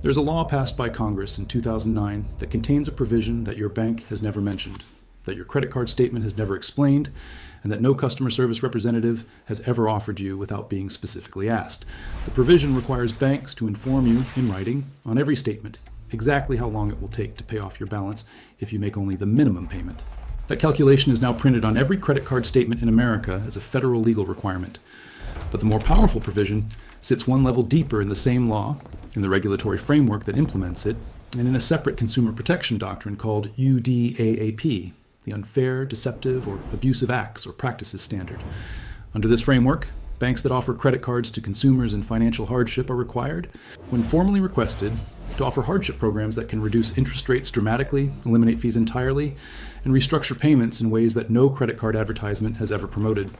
There's a law passed by Congress in 2009 that contains a provision that your bank has never mentioned, that your credit card statement has never explained, and that no customer service representative has ever offered you without being specifically asked. The provision requires banks to inform you in writing on every statement exactly how long it will take to pay off your balance if you make only the minimum payment. That calculation is now printed on every credit card statement in America as a federal legal requirement. But the more powerful provision sits one level deeper in the same law, in the regulatory framework that implements it, and in a separate consumer protection doctrine called UDAAP, the Unfair, Deceptive, or Abusive Acts or Practices Standard. Under this framework, banks that offer credit cards to consumers in financial hardship are required, when formally requested, to offer hardship programs that can reduce interest rates dramatically, eliminate fees entirely, and restructure payments in ways that no credit card advertisement has ever promoted.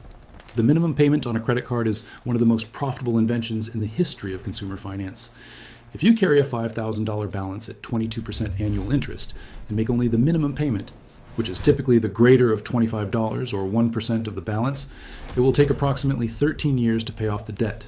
The minimum payment on a credit card is one of the most profitable inventions in the history of consumer finance. If you carry a $5,000 balance at 22% annual interest and make only the minimum payment, which is typically the greater of $25 or 1% of the balance, it will take approximately 13 years to pay off the debt.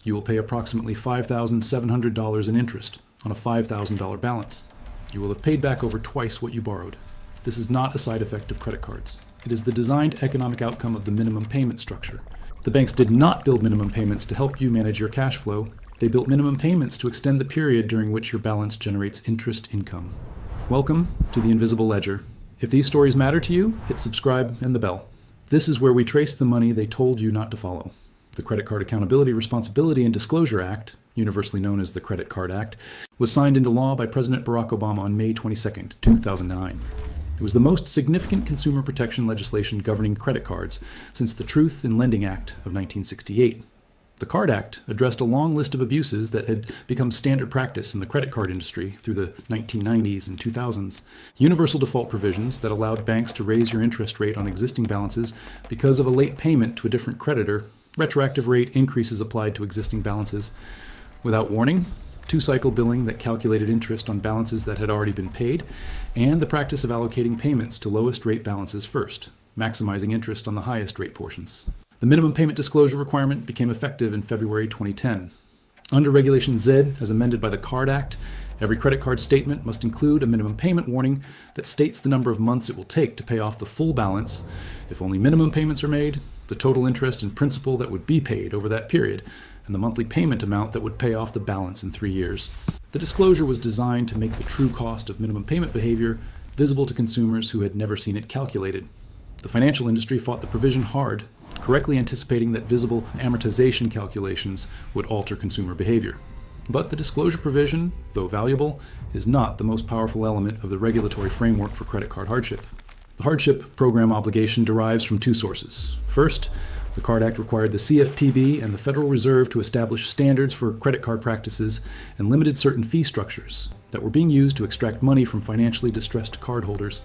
You will pay approximately $5,700 in interest on a $5,000 balance. You will have paid back over twice what you borrowed. This is not a side effect of credit cards. It is the designed economic outcome of the minimum payment structure. The banks did not build minimum payments to help you manage your cash flow. They built minimum payments to extend the period during which your balance generates interest income. Welcome to the Invisible Ledger. If these stories matter to you, hit subscribe and the bell. This is where we trace the money they told you not to follow. The Credit Card Accountability, Responsibility, and Disclosure Act, universally known as the Credit Card Act, was signed into law by President Barack Obama on May 22, 2009. It was the most significant consumer protection legislation governing credit cards since the Truth in Lending Act of 1968. The Card Act addressed a long list of abuses that had become standard practice in the credit card industry through the 1990s and 2000s. Universal default provisions that allowed banks to raise your interest rate on existing balances because of a late payment to a different creditor, retroactive rate increases applied to existing balances without warning, two-cycle billing that calculated interest on balances that had already been paid, and the practice of allocating payments to lowest rate balances first, maximizing interest on the highest rate portions. The minimum payment disclosure requirement became effective in February 2010. Under Regulation Z, as amended by the Card Act, every credit card statement must include a minimum payment warning that states the number of months it will take to pay off the full balance. If only minimum payments are made, the total interest and principal that would be paid over that period, and the monthly payment amount that would pay off the balance in 3 years. The disclosure was designed to make the true cost of minimum payment behavior visible to consumers who had never seen it calculated. The financial industry fought the provision hard, correctly anticipating that visible amortization calculations would alter consumer behavior. But the disclosure provision, though valuable, is not the most powerful element of the regulatory framework for credit card hardship. The hardship program obligation derives from two sources. First, the Card Act required the CFPB and the Federal Reserve to establish standards for credit card practices and limited certain fee structures that were being used to extract money from financially distressed cardholders.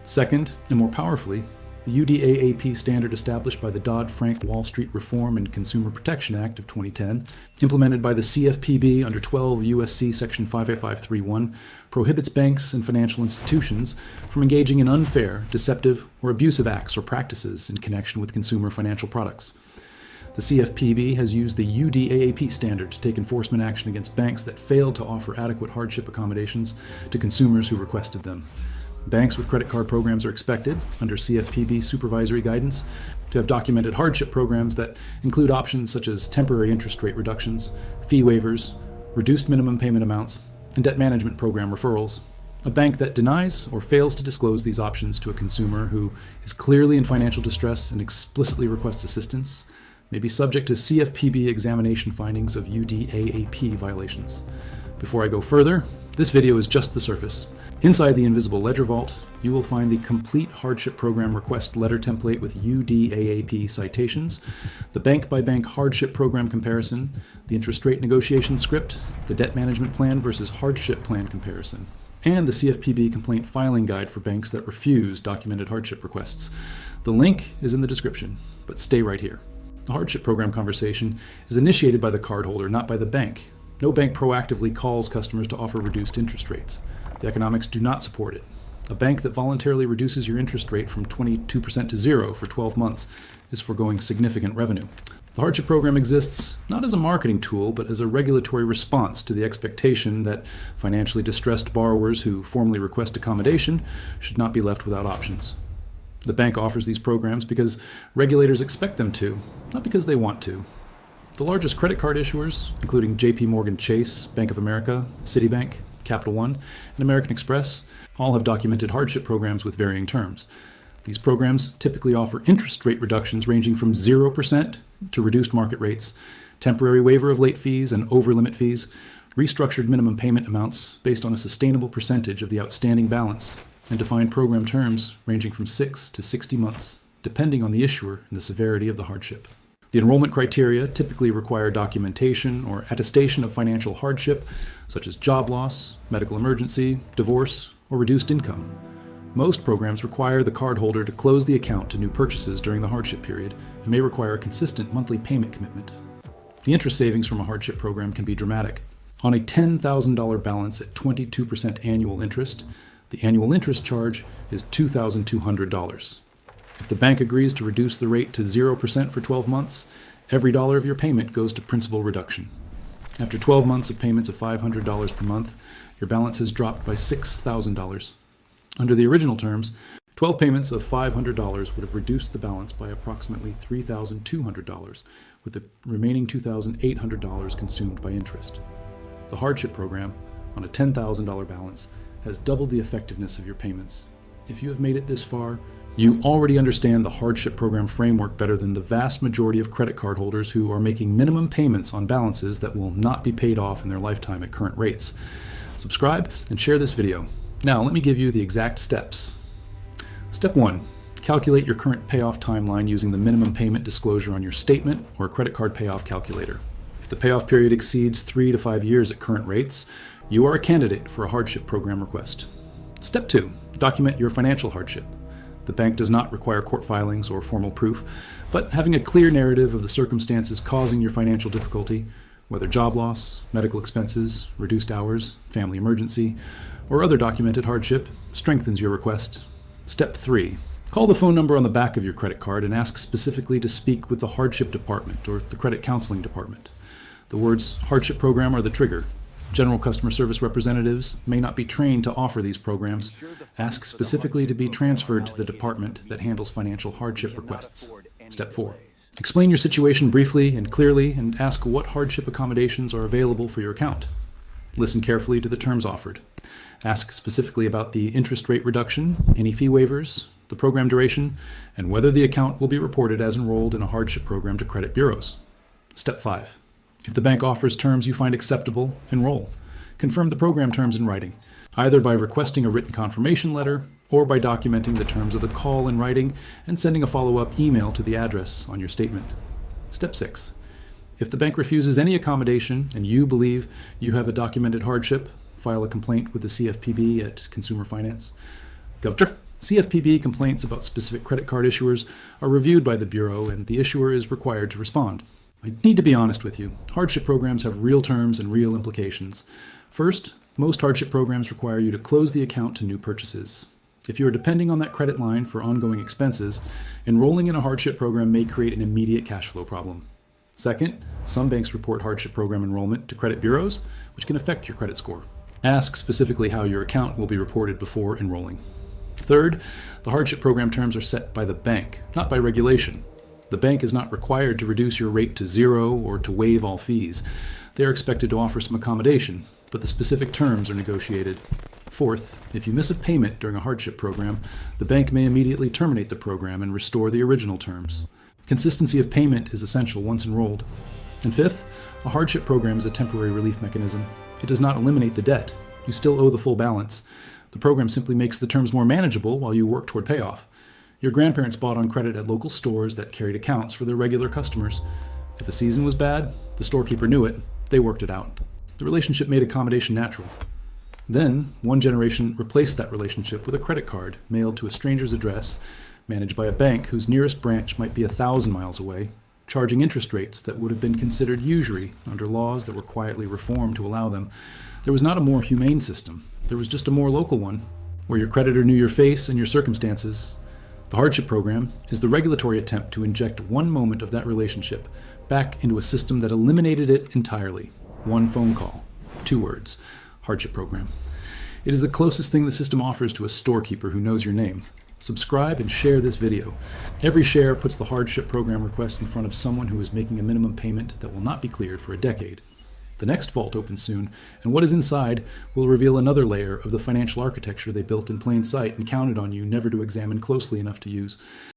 Second, and more powerfully, the UDAAP standard established by the Dodd-Frank Wall Street Reform and Consumer Protection Act of 2010, implemented by the CFPB under 12 USC Section 58531, prohibits banks and financial institutions from engaging in unfair, deceptive, or abusive acts or practices in connection with consumer financial products. The CFPB has used the UDAAP standard to take enforcement action against banks that failed to offer adequate hardship accommodations to consumers who requested them. Banks with credit card programs are expected, under CFPB supervisory guidance, to have documented hardship programs that include options such as temporary interest rate reductions, fee waivers, reduced minimum payment amounts, and debt management program referrals. A bank that denies or fails to disclose these options to a consumer who is clearly in financial distress and explicitly requests assistance may be subject to CFPB examination findings of UDAAP violations. Before I go further, this video is just the surface. Inside the Invisible Ledger Vault, you will find the complete hardship program request letter template with UDAAP citations, the bank-by-bank hardship program comparison, the interest rate negotiation script, the debt management plan versus hardship plan comparison, and the CFPB complaint filing guide for banks that refuse documented hardship requests. The link is in the description, but stay right here. The hardship program conversation is initiated by the cardholder, not by the bank. No bank proactively calls customers to offer reduced interest rates. The economics do not support it. A bank that voluntarily reduces your interest rate from 22% to 0 for 12 months is foregoing significant revenue. The hardship program exists not as a marketing tool, but as a regulatory response to the expectation that financially distressed borrowers who formally request accommodation should not be left without options. The bank offers these programs because regulators expect them to, not because they want to. The largest credit card issuers, including JP Morgan Chase, Bank of America, Citibank, Capital One, and American Express, all have documented hardship programs with varying terms. These programs typically offer interest rate reductions ranging from 0% to reduced market rates, temporary waiver of late fees and over-limit fees, restructured minimum payment amounts based on a sustainable percentage of the outstanding balance, and defined program terms ranging from 6 to 60 months, depending on the issuer and the severity of the hardship. The enrollment criteria typically require documentation or attestation of financial hardship, such as job loss, medical emergency, divorce, or reduced income. Most programs require the cardholder to close the account to new purchases during the hardship period and may require a consistent monthly payment commitment. The interest savings from a hardship program can be dramatic. On a $10,000 balance at 22% annual interest, the annual interest charge is $2,200. If the bank agrees to reduce the rate to 0% for 12 months, every dollar of your payment goes to principal reduction. After 12 months of payments of $500 per month, your balance has dropped by $6,000. Under the original terms, 12 payments of $500 would have reduced the balance by approximately $3,200, with the remaining $2,800 consumed by interest. The hardship program, on a $10,000 balance, has doubled the effectiveness of your payments. If you have made it this far, you already understand the hardship program framework better than the vast majority of credit card holders who are making minimum payments on balances that will not be paid off in their lifetime at current rates. Subscribe and share this video. Now, let me give you the exact steps. Step 1. Calculate your current payoff timeline using the minimum payment disclosure on your statement or credit card payoff calculator. If the payoff period exceeds 3 to 5 years at current rates, you are a candidate for a hardship program request. Step 2. Document your financial hardship. The bank does not require court filings or formal proof, but having a clear narrative of the circumstances causing your financial difficulty, whether job loss, medical expenses, reduced hours, family emergency, or other documented hardship, strengthens your request. Step 3. Call the phone number on the back of your credit card and ask specifically to speak with the hardship department or the credit counseling department. The words hardship program are the trigger. General customer service representatives may not be trained to offer these programs. Ask specifically to be transferred to the department that handles financial hardship requests. Step 4. Explain your situation briefly and clearly and ask what hardship accommodations are available for your account. Listen carefully to the terms offered. Ask specifically about the interest rate reduction, any fee waivers, the program duration, and whether the account will be reported as enrolled in a hardship program to credit bureaus. Step 5. If the bank offers terms you find acceptable, enroll. Confirm the program terms in writing, either by requesting a written confirmation letter or by documenting the terms of the call in writing and sending a follow-up email to the address on your statement. Step 6. If the bank refuses any accommodation and you believe you have a documented hardship, file a complaint with the CFPB at Consumer Finance. Governor, CFPB complaints about specific credit card issuers are reviewed by the Bureau and the issuer is required to respond. I need to be honest with you. Hardship programs have real terms and real implications. First, most hardship programs require you to close the account to new purchases. If you are depending on that credit line for ongoing expenses, enrolling in a hardship program may create an immediate cash flow problem. Second, some banks report hardship program enrollment to credit bureaus, which can affect your credit score. Ask specifically how your account will be reported before enrolling. Third, the hardship program terms are set by the bank, not by regulation. The bank is not required to reduce your rate to 0 or to waive all fees. They are expected to offer some accommodation, but the specific terms are negotiated. Fourth, if you miss a payment during a hardship program, the bank may immediately terminate the program and restore the original terms. Consistency of payment is essential once enrolled. And fifth, a hardship program is a temporary relief mechanism. It does not eliminate the debt. You still owe the full balance. The program simply makes the terms more manageable while you work toward payoff. Your grandparents bought on credit at local stores that carried accounts for their regular customers. If a season was bad, the storekeeper knew it. They worked it out. The relationship made accommodation natural. Then, one generation replaced that relationship with a credit card mailed to a stranger's address, managed by a bank whose nearest branch might be 1,000 miles away, charging interest rates that would have been considered usury under laws that were quietly reformed to allow them. There was not a more humane system. There was just a more local one, where your creditor knew your face and your circumstances. The hardship program is the regulatory attempt to inject one moment of that relationship back into a system that eliminated it entirely. One phone call, 2 words, hardship program. It is the closest thing the system offers to a storekeeper who knows your name. Subscribe and share this video. Every share puts the hardship program request in front of someone who is making a minimum payment that will not be cleared for a decade. The next vault opens soon, and what is inside will reveal another layer of the financial architecture they built in plain sight and counted on you never to examine closely enough to use.